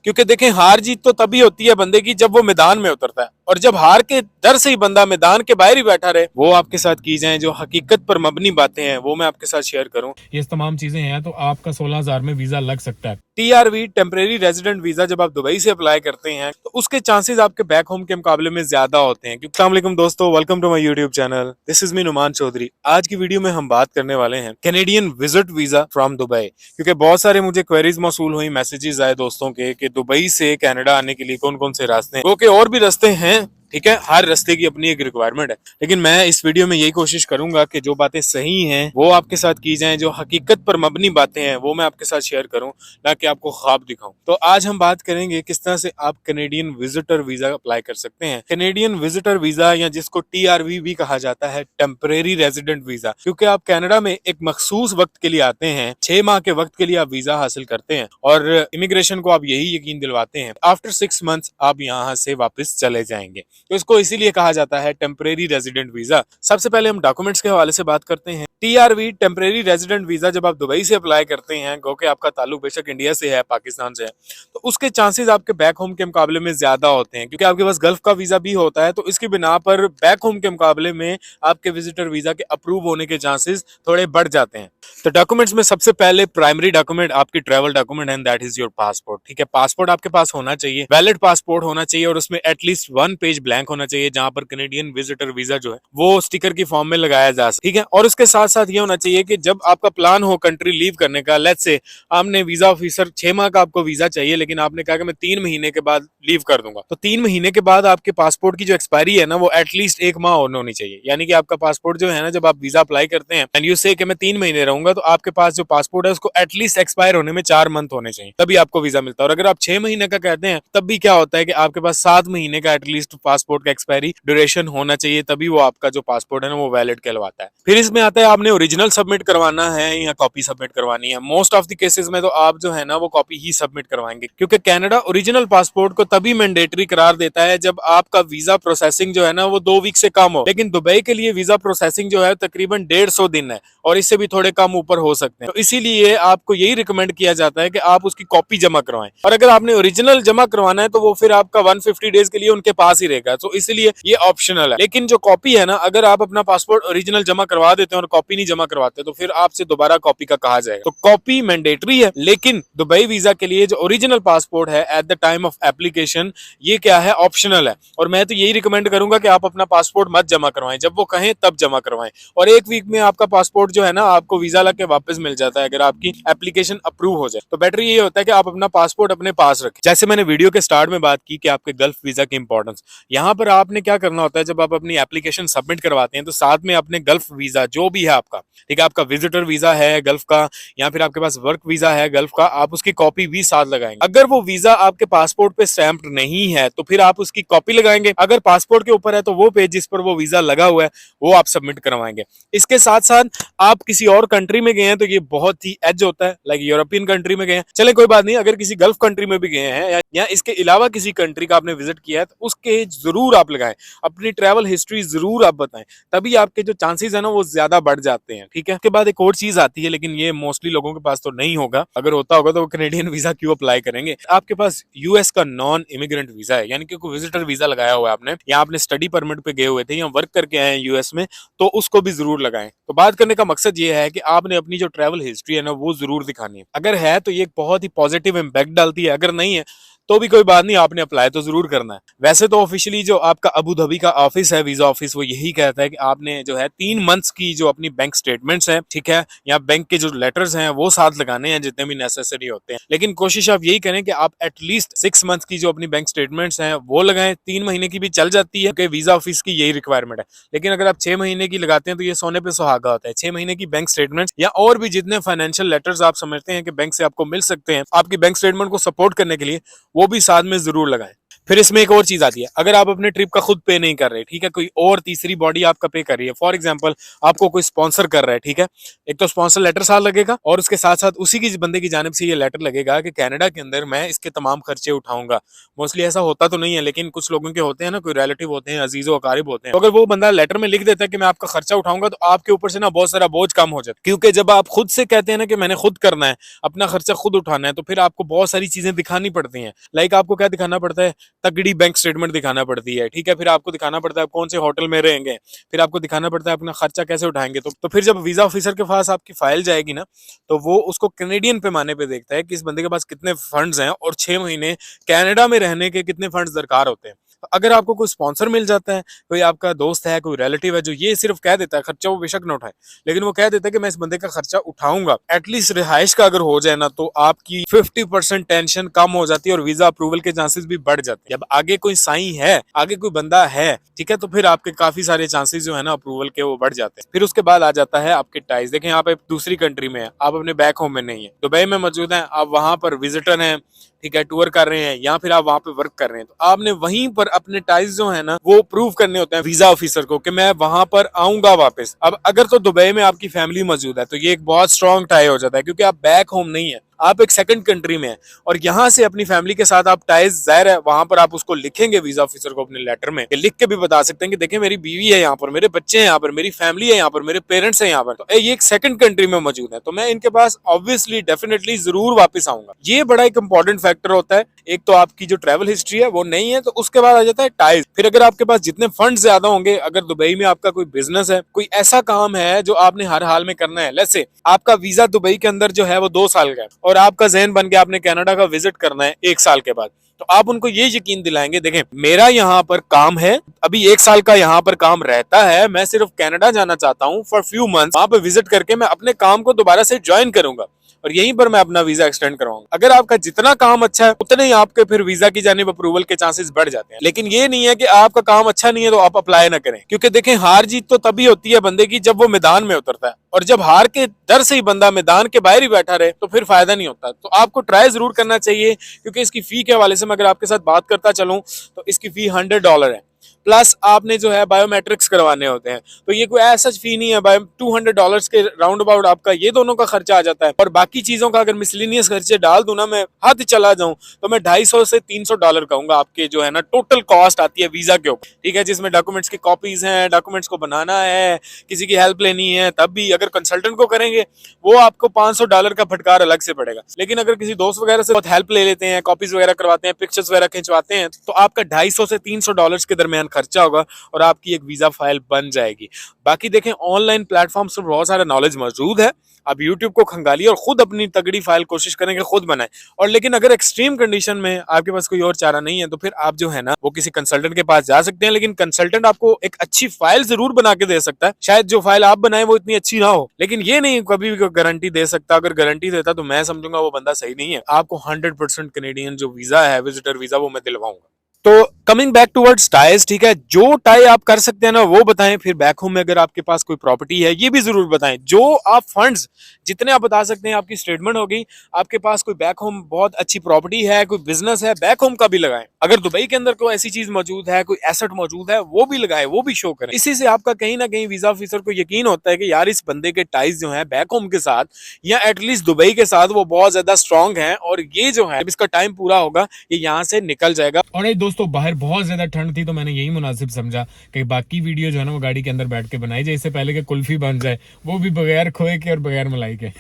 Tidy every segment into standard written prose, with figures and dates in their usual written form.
क्योंकि देखें, हार जीत तो तभी होती है बंदे की जब वो मैदान में उतरता है, और जब हार के डर से ही बंदा मैदान के बाहर ही बैठा रहे। वो आपके साथ की जाए जो हकीकत पर मबनी बातें हैं, वो मैं आपके साथ शेयर करूं। ये तमाम चीजें हैं तो आपका 16,000 में वीजा लग सकता है। टीआरवी टेम्परेरी रेजिडेंट वीजा जब आप दुबई से अप्लाई करते हैं तो उसके चांसेस आपके बैक होम के मुकाबले में ज्यादा होते हैं। अस्सलाम वालेकुम दोस्तों, welcome to my YouTube channel. This is me Numan Chaudhary. आज की वीडियो में हम बात करने वाले हैं Canadian visit visa from Dubai, क्योंकि बहुत सारे मुझे क्वेरीज मौसूल हुई, मैसेजेस आए दोस्तों के कि दुबई से कनाडा आने के लिए कौन कौन से रास्ते हैं। ओके, और भी रास्ते हैं, ठीक है, हर रास्ते की अपनी एक रिक्वायरमेंट है, लेकिन मैं इस वीडियो में यही कोशिश करूंगा कि जो बातें सही हैं वो आपके साथ की जाएं, जो हकीकत पर मबनी बातें हैं वो मैं आपके साथ शेयर करूं, ना कि आपको ख्वाब दिखाऊं। तो आज हम बात करेंगे किस तरह से आप कैनेडियन विजिटर वीजा अप्लाई कर सकते हैं। कैनेडियन विजिटर वीजा, या जिसको टीआरवी भी कहा जाता है, टेम्परेरी रेजिडेंट वीजा, क्योंकि आप कनाडा में एक मखसूस वक्त के लिए आते हैं, 6 माह के वक्त के लिए आप वीजा हासिल करते हैं, और इमिग्रेशन को आप यही यकीन दिलवाते हैं आफ्टर 6 मंथ्स आप यहाँ से वापस चले जाएंगे। तो इसको इसीलिए कहा जाता है टेम्परेरी रेजिडेंट वीजा। सबसे पहले हम डॉक्यूमेंट्स के हवाले से बात करते हैं। टीआरवी टेम्परेरी रेजिडेंट वीजा जब आप दुबई से अप्लाई करते हैं, गो के आपका ताल्लुक बेशक इंडिया से है, पाकिस्तान से है, तो उसके चांसेस आपके बैक होम के मुकाबले में ज्यादा होते हैं, क्योंकि आपके पास गल्फ का वीजा भी होता है। तो इसकी बिना पर बैक होम के मुकाबले में आपके विजिटर वीजा के अप्रूव होने के चांसेस थोड़े बढ़ जाते हैं। तो डॉक्यूमेंट्स में सबसे पहले प्राइमरी डॉक्यूमेंट आपकी travel document and that is your passport. ठीक है, पासपोर्ट आपके पास होना चाहिए, वैलिड पासपोर्ट होना चाहिए, और उसमें एटलीस्ट 1 पेज ब्लैंक होना चाहिए जहां पर कैनेडियन विजिटर वीजा जो है वो स्टिकर की फॉर्म में लगाया जा सके। ठीक है, और उसके साथ साथ ये होना चाहिए कि जब आपका प्लान हो कंट्री लीव करने का, लेट्स से आपने वीजा ऑफिसर 6 माह का आपको वीजा चाहिए, लेकिन आपने कहा कि मैं 3 महीने के बाद लीव कर दूंगा, तो 3 महीने के बाद आपके पासपोर्ट की जो एक्सपायरी है ना वो एटलीस्ट 1 माह होनी चाहिए। यानी कि आपका पासपोर्ट जो है ना, जब आप वीजा अप्लाई करते हैं एंड यू से कि मैं 3 महीने रहूंगा, तो आपके पास जो पासपोर्ट है उसको एटलीस्ट एक्सपायर होने में 4 मंथ होने चाहिए, तभी आपको वीजा मिलता है। और अगर आप 6 महीने का कहते हैं तब भी क्या होता है कि आपके पास 7 महीने का एटलीस्ट पासपोर्ट का एक्सपायरी ड्यूरेशन होना चाहिए, तभी वो आपका जो पासपोर्ट है ना वो वैलिड कहलवाता है। फिर इसमें आता है आपने ओरिजिनल सबमिट करवाना है या कॉपी सबमिट करवानी है। मोस्ट ऑफ द केसेस में तो आप जो है ना वो कॉपी ही सबमिट करवाएंगे, क्योंकि कनाडा ओरिजिनल पासपोर्ट को तभी मैंडेटरी करार देता है जब आपका वीजा प्रोसेसिंग जो है ना वो 2 वीक से कम हो। लेकिन दुबई के लिए वीजा प्रोसेसिंग जो है तकरीबन 150 दिन है, और इससे भी थोड़े कम ऊपर हो सकते हैं। तो इसीलिए आपको यही रिकमेंड किया जाता है कि आप उसकी कॉपी जमा करवाएं, और अगर आपने ओरिजिनल जमा करवाना है तो वो फिर आपका 150 डेज के लिए उनके पास ही रहेगा, तो इसलिए ये ऑप्शनल है। लेकिन जो कॉपी है ना, अगर आप अपना पासपोर्ट ओरिजिनल जमा करवा देते हैं और कॉपी नहीं जमा करवाते तो फिर आपसे दोबारा कॉपी का कहा जाएगा। तो कॉपी मैंडेटरी है, लेकिन दुबई वीजा के लिए जो ओरिजिनल पासपोर्ट है at the time of application, ये क्या है, ऑप्शनल है। और मैं तो यही रिकमेंड करूंगा कि आप अपना पासपोर्ट मत जमा करवाएं, जब वो कहें तब जमा करवाएं, और 1 वीक में आपका पासपोर्ट जो है ना आपको वीजा लग के वापस मिल जाता है अगर आपकी एप्लीकेशन अप्रूव हो जाए। तो बेटर ये होता है कि आप अपना पासपोर्ट अपने पास रखें। जैसे मैंने वीडियो के स्टार्ट में बात की कि आपके गल्फ वीजा की इंपॉर्टेंस, यहाँ पर आपने क्या करना होता है, जब आप अपनी एप्लीकेशन सबमिट करवाते हैं तो साथ में अपने गल्फ वीजा जो भी है आपका, ठीक है, आपका विजिटर वीजा है गल्फ का, या फिर आपके पास वर्क वीजा है गल्फ का, आप उसकी कॉपी भी साथ लगाएंगे। अगर वो वीजा आपके पासपोर्ट पे स्टैम्प्ड नहीं है तो फिर आप उसकी कॉपी लगाएंगे, अगर पासपोर्ट के ऊपर है तो वो पेज जिस पर वो वीजा लगा हुआ है वो आप सबमिट करवाएंगे। इसके साथ साथ आप किसी और कंट्री में गए हैं तो ये बहुत ही एज होता है, लाइक यूरोपियन कंट्री में गए हैं, चले कोई बात नहीं, अगर किसी गल्फ कंट्री में भी गए हैं या इसके अलावा किसी कंट्री का आपने विजिट किया है तो उसके जरूर आप लगाएं, अपनी ट्रैवल हिस्ट्री जरूर आप बताएं, तभी आपके जो चांसेस है ना वो ज्यादा बढ़ जाते हैं। ठीक है, उसके बाद एक और चीज आती है, लेकिन ये मोस्टली लोगों के पास तो नहीं होगा, अगर होता होगा तो वो कैनेडियन वीजा क्यों अप्लाई करेंगे। आपके पास यूएस का नॉन इमिग्रेंट वीजा है, यानी कि कोई विजिटर वीजा लगाया हुआ है आपने, या आपने स्टडी परमिट पे गए हुए थे या वर्क करके आए हैं यूएस में, तो उसको भी जरूर लगाएं। तो बात करने का मकसद ये है कि आपने अपनी जो ट्रैवल हिस्ट्री है ना वो जरूर दिखानी है। अगर है तो ये बहुत ही पॉजिटिव इंपैक्ट डालती है, अगर नहीं है तो भी कोई बात नहीं, आपने अप्लाई तो जरूर करना है। वैसे तो ऑफिशियली जो आपका अबू धाबी का ऑफिस है, वीजा ऑफिस, वो यही कहता है कि आपने जो है 3 मंथ्स की जो अपनी बैंक स्टेटमेंट्स है, ठीक है, या बैंक के जो लेटर्स हैं वो साथ लगाने हैं जितने भी नेसेसरी होते हैं। लेकिन कोशिश आप यही करें कि आप एटलीस्ट 6 मंथ की जो अपनी बैंक स्टेटमेंट्स हैं वो लगाएं। 3 महीने की भी चल जाती है, वीजा ऑफिस की यही रिक्वायरमेंट है। लेकिन अगर आप 6 महीने की लगाते हैं तो ये सोने पे सुहागा होता है। 6 महीने की बैंक स्टेटमेंट्स या और भी जितने फाइनेंशियल लेटर्स आप समझते हैं कि बैंक से आपको मिल सकते हैं आपकी बैंक स्टेटमेंट को सपोर्ट करने के लिए, वो भी साथ में जरूर लगाएं। फिर इसमें एक और चीज आती है, अगर आप अपने ट्रिप का खुद पे नहीं कर रहे, ठीक है, कोई और तीसरी बॉडी आपका पे कर रही है, फॉर एग्जांपल आपको कोई स्पॉन्सर कर रहा है, ठीक है, एक तो स्पॉन्सर लेटर साथ लगेगा और उसके साथ साथ उसी की बंदे की जानिब से ये लेटर लगेगा कि कनाडा के अंदर मैं इसके तमाम खर्चे उठाऊंगा। मोस्टली ऐसा होता तो नहीं है, लेकिन कुछ लोगों के होते हैं ना, कोई रिलेटिव होते हैं, अजीजो अकारिब होते हैं, तो अगर वो बंदा लेटर में लिख देता है कि मैं आपका खर्चा उठाऊंगा, तो आपके ऊपर से ना बहुत सारा बोझ कम हो जाता है। क्योंकि जब आप खुद से कहते हैं ना कि मैंने खुद करना है, अपना खर्चा खुद उठाना है, तो फिर आपको बहुत सारी चीजें दिखानी पड़ती हैं। लाइक आपको क्या दिखाना पड़ता है, तगड़ी बैंक स्टेटमेंट दिखाना पड़ती है, ठीक है, फिर आपको दिखाना पड़ता है आप कौन से होटल में रहेंगे, फिर आपको दिखाना पड़ता है अपना खर्चा कैसे उठाएंगे। तो फिर जब वीजा ऑफिसर के पास आपकी फाइल जाएगी ना, तो वो उसको कैनेडियन पैमाने पे देखता है कि इस बंदे के पास कितने फंड्स हैं और 6 महीने कनाडा में रहने के कितने फंड्स दरकार होते हैं। तो अगर आपको कोई स्पॉन्सर मिल जाता है, कोई आपका दोस्त है, कोई रिलेटिव है जो ये सिर्फ कह देता है, खर्चा वो बेशक न उठाए, लेकिन वो कह देता है कि मैं इस बंदे का खर्चा उठाऊंगा, एटलीस्ट रिहाइश का अगर हो जाए ना, तो आपकी 50% टेंशन कम हो जाती है और वीजा अप्रूवल के चांसेस भी बढ़ जाते हैं। अब आगे कोई साई है, आगे कोई बंदा है, ठीक है, तो फिर आपके काफी सारे चांसेस जो है ना अप्रूवल के वो बढ़ जाते हैं। फिर उसके बाद आ जाता है आपके टाइज। देखें, आप दूसरी कंट्री में है, आप अपने बैक होम में नहीं है, दुबई में मौजूद है, आप वहां पर विजिटर हैं, ठीक है, टूर कर रहे हैं, या फिर आप वहां पे वर्क कर रहे हैं, तो आपने वहीं पर अपने टाइज जो है ना वो प्रूव करने होते हैं वीजा ऑफिसर को कि मैं वहां पर आऊंगा वापस। अब अगर तो दुबई में आपकी फैमिली मौजूद है, तो ये एक बहुत स्ट्रॉन्ग टाई हो जाता है, क्योंकि आप बैक होम नहीं है, आप एक सेकंड कंट्री में हैं और यहाँ से अपनी फैमिली के साथ आप टाइज, जाहिर है वहां पर आप उसको लिखेंगे वीजा ऑफिसर को अपने लेटर में, लिख के भी बता सकते हैं कि देखिए मेरी बीवी है यहाँ पर, मेरे बच्चे हैं यहाँ पर, मेरी फैमिली है यहाँ पर, मेरे पेरेंट्स हैं यहाँ पर, तो ये एक सेकंड कंट्री में मौजूद है, तो मैं इनके पास ऑब्वियसली डेफिनेटली जरूर वापस आऊंगा। ये बड़ा एक इंपॉर्टेंट फैक्टर होता है। एक तो आपकी जो ट्रैवल हिस्ट्री है वो नहीं है, तो उसके बाद आ जाता है टाइज। फिर अगर आपके पास जितने फंड ज्यादा होंगे, अगर दुबई में आपका कोई बिजनेस है, कोई ऐसा काम है जो आपने हर हाल में करना है, लेट्स से आपका वीजा दुबई के अंदर जो है वो 2 साल का है और आपका जहन बन गया आपने कनाडा का विजिट करना है 1 साल के बाद, तो आप उनको ये यकीन दिलाएंगे, देखें मेरा यहाँ पर काम है, अभी 1 साल का यहाँ पर काम रहता है, मैं सिर्फ कनाडा जाना चाहता हूँ फॉर फ्यू मंथ्स, वहां पे विजिट करके मैं अपने काम को दोबारा से ज्वाइन करूंगा और यहीं पर मैं अपना वीजा एक्सटेंड करवाऊंगा। अगर आपका जितना काम अच्छा है, उतने ही आपके फिर वीजा की जानिब अप्रूवल के चांसेस बढ़ जाते हैं। लेकिन ये नहीं है कि आपका काम अच्छा नहीं है तो आप अप्लाई ना करें, क्योंकि देखें हार जीत तो तभी होती है बंदे की जब वो मैदान में उतरता है, और जब हार के डर से ही बंदा मैदान के बाहर ही बैठा रहे तो फिर फायदा नहीं होता। तो आपको ट्राई जरूर करना चाहिए, क्योंकि इसकी फी के हवाले से मैं अगर आपके साथ बात करता चलूं तो इसकी फी $100 है, प्लस आपने जो है बायोमेट्रिक्स करवाने होते हैं, तो ये कोई ऐसा फी नहीं है, $200 के राउंड अबाउट आपका ये दोनों का खर्चा आ जाता है। और बाकी चीजों का अगर मिसलिनियस खर्चे डाल दूं ना, मैं हाथ चला जाऊं तो मैं $250 से $300 कहूंगा आपके जो है ना टोटल कॉस्ट आती है वीजा के ऊपर, ठीक है, जिसमें डॉक्यूमेंट्स की कॉपीज हैं, डॉक्यूमेंट्स को बनाना है, किसी की हेल्प लेनी है, तब भी अगर कंसल्टेंट को करेंगे वो आपको $500 का फटकार अलग से पड़ेगा। लेकिन अगर किसी दोस्त वगैरह से बहुत हेल्प ले लेते हैं, कॉपीज वगैरह करवाते हैं, पिक्चर्स वगैरह खिंचवाते हैं, तो आपका $250 से $300 के दरमियान खर्चा होगा और आपकी एक वीजा फाइल बन जाएगी। बाकी देखें ऑनलाइन प्लेटफॉर्म्स पर बहुत सारा नॉलेज मौजूद है, आप YouTube को खंगालिए और खुद अपनी तगड़ी फाइल कोशिश करें कि खुद बनाएं। और लेकिन अगर एक्सट्रीम कंडीशन में आपके पास कोई और चारा नहीं है, तो फिर आप जो है ना वो किसी कंसल्टेंट के पास जा सकते हैं, लेकिन कंसल्टेंट आपको एक अच्छी फाइल जरूर बना के दे सकता है। शायद जो फाइल आप बनाए वो इतनी अच्छी ना हो, लेकिन ये नहीं कभी भी गारंटी दे सकता। अगर गारंटी देता तो मैं समझूंगा वो बंदा सही नहीं है। आपको 100% कैनेडियन जो वीजा है, विजिटर वीजा, वो मैं दिलवाऊंगा। तो कमिंग बैक टूवर्ड्स टाइज, ठीक है, जो टाई आप कर सकते हैं ना वो बताएं। फिर बैक होम में अगर आपके पास कोई प्रॉपर्टी है ये भी जरूर बताएं। जो आप फंड्स जितने आप बता सकते हैं, आपकी स्टेटमेंट होगी, आपके पास कोई बैक होम बहुत अच्छी प्रॉपर्टी है, कोई बिजनेस है, बैक होम का भी लगाएं। अगर दुबई के अंदर कोई ऐसी चीज मौजूद है, कोई एसेट मौजूद है, वो भी लगाएं, वो भी शो करें। इसी से आपका कहीं ना कहीं वीजा ऑफिसर को यकीन होता है कि यार इस बंदे के टाइज जो है बैक होम के साथ या एटलीस्ट दुबई के साथ वो बहुत ज्यादा स्ट्रॉन्ग है, और ये जो है इसका टाइम पूरा होगा ये यहाँ से निकल जाएगा। और दोस्तों बाहर बहुत ज्यादा ठंड थी, तो मैंने यही मुनासिब समझा कि बाकी वीडियो जो है ना वो गाड़ी के अंदर बैठ के बनाई जाए, इससे पहले कि कुल्फी बन जाए, वो भी बगैर खोए के और बगैर मलाई के।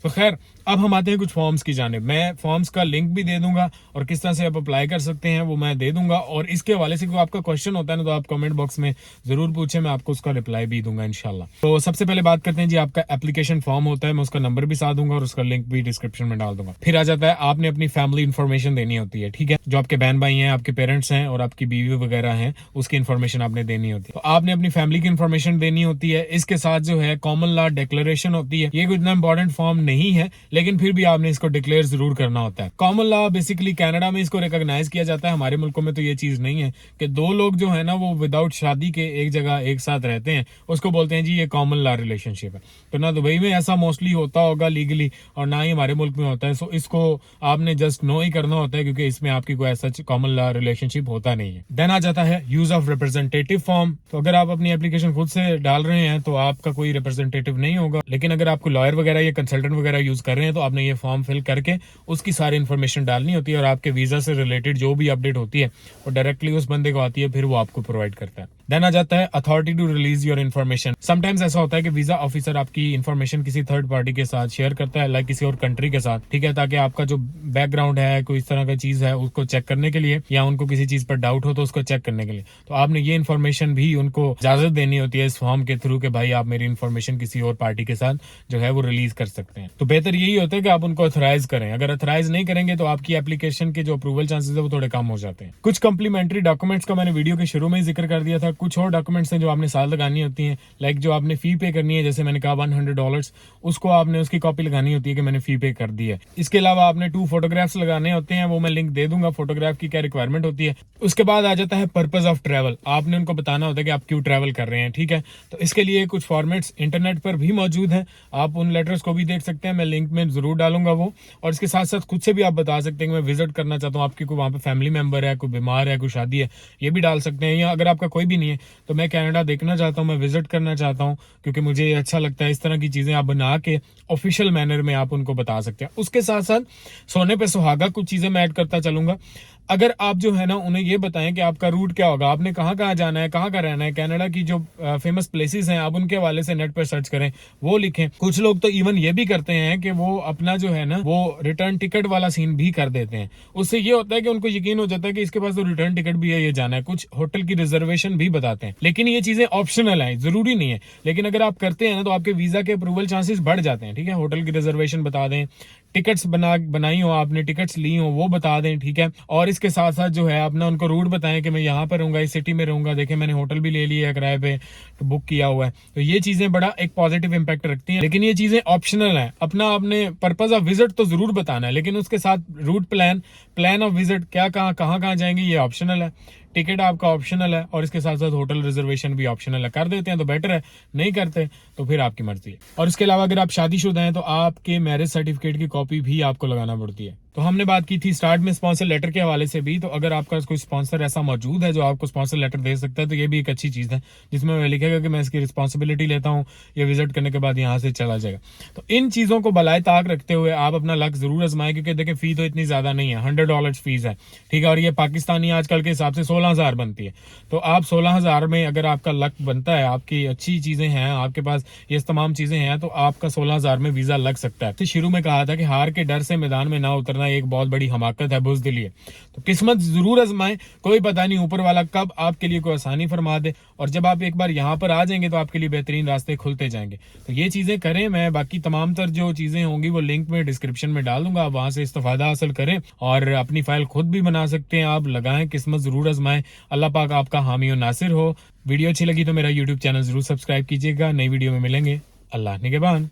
तो खैर अब हम आते हैं कुछ फॉर्म्स की जानिब। मैं फॉर्म्स का लिंक भी दे दूंगा और किस तरह से आप अप्लाई कर सकते हैं वो मैं दे दूंगा। और इसके हवाले से कोई आपका क्वेश्चन होता है ना तो आप कमेंट बॉक्स में जरूर पूछें, मैं आपको उसका रिप्लाई भी दूंगा इंशाल्लाह। तो सबसे पहले बात करते हैं जी, आपका एप्लीकेशन फॉर्म होता है, मैं उसका नंबर भी साथ दूंगा और उसका लिंक भी डिस्क्रिप्शन में डाल दूंगा। फिर आ जाता है आपने अपनी फैमिली इन्फॉर्मेशन देनी होती है, ठीक है, जो आपके बहन भाई हैं, आपके पेरेंट्स हैं और आपकी बीवी वगैरह हैं, उसकी इन्फॉर्मेशन आपने देनी होती है। तो आपने अपनी फैमिली की इन्फॉर्मेशन देनी होती है। इसके साथ जो है कॉमन लॉ डिक्लेरेशन होती है। ये कोई इतना इंपॉर्टेंट फॉर्म नहीं है, लेकिन फिर भी आपने इसको डिक्लेयर जरूर करना होता है। कॉमन लॉ बेसिकली कनाडा में इसको रिकॉग्नाइज किया जाता है, हमारे मुल्कों में तो ये चीज नहीं है कि दो लोग जो है ना वो विदाउट शादी के एक जगह एक साथ रहते हैं, उसको बोलते हैं जी ये कॉमन लॉ रिलेशनशिप है। तो ना दुबई में ऐसा मोस्टली होता होगा लीगली, और ना ही हमारे मुल्क में होता है। सो इसको आपने जस्ट नो ही करना होता है, क्योंकि इसमें आपकी कोई ऐसा कॉमन लॉ रिलेशनशिप होता नहीं है। देन आ जाता है यूज ऑफ रिप्रेजेंटेटिव फॉर्म। तो अगर आप अपनी एप्लीकेशन खुद से डाल रहे हैं तो आपका कोई रिप्रेजेंटेटिव नहीं होगा, लेकिन अगर आपको लॉयर वगैरह या कंसल्टेंट वगैरह यूज कर रहे हैं तो आपने ये फॉर्म फिल करके उसकी सारी इन्फॉर्मेशन डालनी होती है, और आपके वीजा से रिलेटेड जो भी अपडेट होती है वो डायरेक्टली उस बंदे को आती है, फिर वो आपको प्रोवाइड करता है। देन आ जाता है authority to release your information. Sometimes ऐसा होता है कि वीजा ऑफिसर आपकी इन्फॉर्मेशन किसी थर्ड पार्टी के साथ शेयर करता है, लाइक किसी और कंट्री के साथ, ठीक है, ताकि आपका जो बैकग्राउंड है कोई इस तरह का चीज है उसको चेक करने के लिए, या उनको किसी चीज पर डाउट हो तो उसको चेक करने के लिए। तो आपने ये इन्फॉर्मेशन भी उनको इजाजत देनी होती है इस फॉर्म के थ्रू कि भाई आप मेरी इन्फॉर्मेशन किसी और पार्टी के साथ जो है वो रिलीज कर सकते हैं। तो बेहतर यही होता है कि आप उनको अथोराइज करें। अगर अथोराइज नहीं करेंगे तो आपकी एप्लीकेशन के जो अप्रूवल चांसेस है वो थोड़े कम हो जाते हैं। कुछ कंप्लीमेंट्री डॉक्यूमेंट्स का मैंने वीडियो के शुरू में ही जिक्र कर दिया था। कुछ और डॉक्यूमेंट्स हैं जो आपने साथ लगानी होती हैं, लाइक जो आपने फी पे करनी है, जैसे मैंने कहा $100, उसको आपने उसकी कॉपी लगानी होती है कि मैंने फी पे कर दी है। इसके अलावा आपने 2 फोटोग्राफ्स लगाने होते हैं, वो मैं लिंक दे दूंगा फोटोग्राफ की क्या रिक्वायरमेंट होती है। उसके बाद आ जाता है पर्पस ऑफ ट्रैवल। आपने उनको बताना होता है कि आप क्यों ट्रैवल कर रहे हैं, ठीक है। तो इसके लिए कुछ फॉर्मेट्स इंटरनेट पर भी मौजूद है, आप उन लेटर्स को भी देख सकते हैं, मैं लिंक में जरूर डालूंगा वो। और इसके साथ साथ खुद से भी आप बता सकते हैं कि मैं विजिट करना चाहता हूँ, आपकी कोई वहाँ पे फैमिली मेंबर है, कोई बीमार है, कोई शादी है, ये भी डाल सकते हैं। या अगर आपका कोई भी नहीं है तो मैं कनाडा देखना चाहता हूँ, मैं विजिट करना चाहता हूँ, क्योंकि मुझे ये अच्छा लगता है। इस तरह की चीजें आप बना के ऑफिशियल मैनर में आप उनको बता सकते हैं। उसके साथ साथ सोने पे सुहागा कुछ चीजें मैं ऐड करता चलूंगा। अगर आप जो है ना उन्हें ये बताएं कि आपका रूट क्या होगा, आपने कहाँ कहाँ जाना है, कहाँ कहाँ रहना है, कनाडा की जो फेमस प्लेसेस हैं आप उनके हवाले से नेट पर सर्च करें, वो लिखें। कुछ लोग तो इवन ये भी करते हैं कि वो अपना जो है ना वो रिटर्न टिकट वाला सीन भी कर देते हैं। उससे ये होता है कि उनको यकीन हो जाता है कि इसके पास तो रिटर्न टिकट भी है, ये जाना है। कुछ होटल की रिजर्वेशन भी बताते हैं, लेकिन ये चीजें ऑप्शनल है, जरूरी नहीं है। लेकिन अगर आप करते हैं ना तो आपके वीजा के अप्रूवल चांसेस बढ़ जाते हैं, ठीक है। होटल की रिजर्वेशन बता दें, टिकट्स बनाई हो आपने, टिकट्स ली हो वो बता दें, ठीक है। और इसके साथ साथ जो है अपना उनको रूट बताएं कि मैं यहाँ पर रहूंगा, इस सिटी में रहूंगा, देखें मैंने होटल भी ले लिया है किराए पे, तो बुक किया हुआ है। तो ये चीजें बड़ा एक पॉजिटिव इंपैक्ट रखती हैं, लेकिन ये चीजें ऑप्शनल है। अपना आपने पर्पज ऑफ विजिट तो जरूर बताना है, लेकिन उसके साथ रूट प्लान ऑफ विजिट क्या कहाँ जाएंगे ये ऑप्शनल है। टिकट आपका ऑप्शनल है, और इसके साथ साथ होटल रिजर्वेशन भी ऑप्शनल है। कर देते हैं तो बेटर है, नहीं करते तो फिर आपकी मर्जी है। और इसके अलावा अगर आप शादीशुदा हैं तो आपके मैरिज सर्टिफिकेट की कॉपी भी आपको लगाना पड़ती है। तो हमने बात की थी स्टार्ट में स्पॉन्सर लेटर के हवाले से भी, तो अगर आपका कोई स्पॉन्सर ऐसा मौजूद है जो आपको स्पॉन्सर लेटर दे सकता है तो ये भी एक अच्छी चीज है, जिसमें मैं लिखेगा कि मैं इसकी रिस्पॉन्सिबिलिटी लेता हूँ, ये विजिट करने के बाद यहाँ से चला जाएगा। तो इन चीजों को बलाए ताक रखते हुए आप अपना लक जरूर आजमाएं, क्योंकि देखिए फी तो इतनी ज्यादा नहीं है, $100 फीस है, ठीक है। और ये पाकिस्तानी आजकल के हिसाब से 16,000 बनती है। तो आप 16,000 में अगर आपका लक बनता है, आपकी अच्छी चीजें हैं, आपके पास ये तमाम चीजें हैं, तो आपका 16,000 में वीजा लग सकता है। शुरू में कहा था कि हार के डर से मैदान में ना उतरना एक बहुत बड़ी हमाकत है, बुज़दिली है। तो किस्मत जरूर आजमाएं, कोई पता नहीं ऊपर वाला कब आपके लिए कोई आसानी फरमा दे, और जब आप एक बार यहाँ पर आ जाएंगे तो आपके लिए बेहतरीन रास्ते खुलते जाएंगे। तो ये चीजें करें। मैं बाकी तमाम तर जो चीजें होंगी वो लिंक में डिस्क्रिप्शन में डाल दूंगा, आप वहां से इस्तेफादा हासिल करें और अपनी फाइल खुद भी बना सकते हैं। आप लगाएं, किस्मत जरूर आजमाएं। अल्लाह पाक आपका हामी और नासिर हो। वीडियो अच्छी लगी तो मेरा यूट्यूब चैनल जरूर सब्सक्राइब कीजिएगा। नई वीडियो में मिलेंगे। अल्लाह निगहबान।